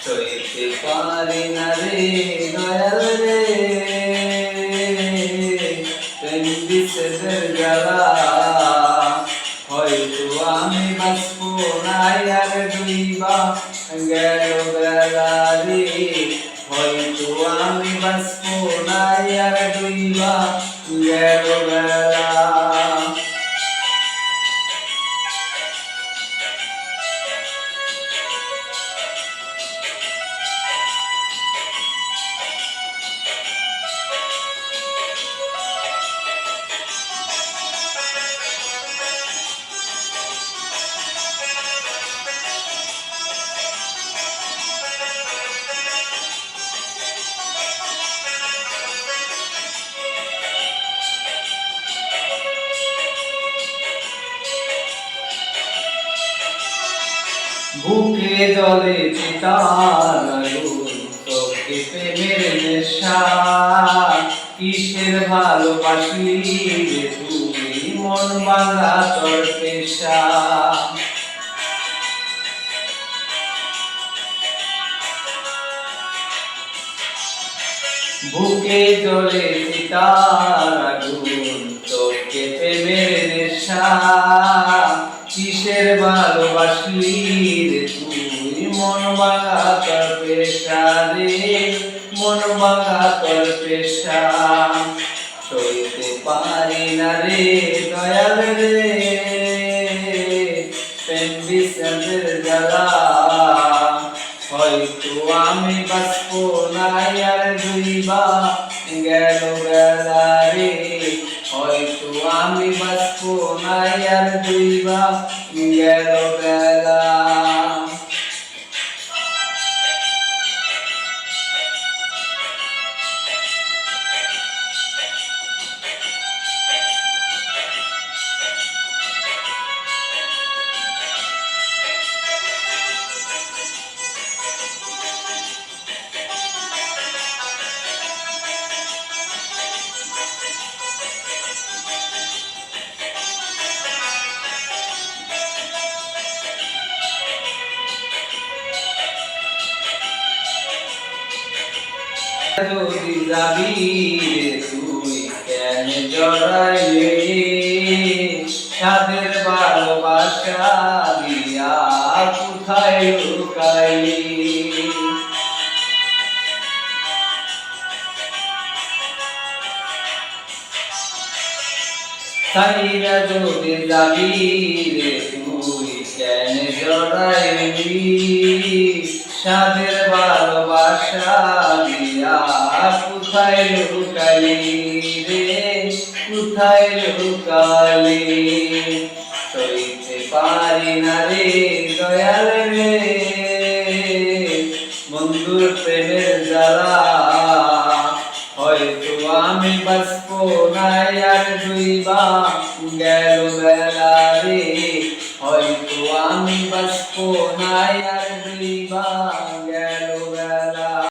সইতে পারি না রে দয়াল রে প্রেম বিচ্ছেদের জ্বালা হয়তো আমি বাঁচবো না আর দুইবা গেল বেলা রে হয়তো আমি বাঁচবো না আর দুইবা গেল বেলা বুকে জলে চিতার আগুন তোকে প্রেমের নেশা কিসের ভালোবাসি রে তুই মন ভাঙা তোর পেশা বুকে জলে চিতার আগুন তোকে প্রেমের নেশা কিসের ভালোবাসলি রে তুই মন ভাঙা তোর পেশা রে মন ভাঙা তোর পেশা সইতে পারি না রে দয়াল রে প্রেম বিচ্ছেদের জ্বালা হয়তো আমি বাঁচবো না আর দুইবা গেল বেলা রে হয়তো আমি বাঁচবো না আর দুইবা গেল বেলা যদি যাবি রে তুই কেন জড়াইলে সাদের ভালোবাসা দিয়া কোথায় লুকাইলি সাইরা যদি যাবি রে তুই কেন জড়াইলি সাদের ভালোবাসা দিয়া কোথায় লুকালি রে কোথায় লুকালি সইতে পারি না রে দয়াল রে বন্ধুর প্রেমের জ্বালা হয়তো আমি বাঁচবো না আর দুইবা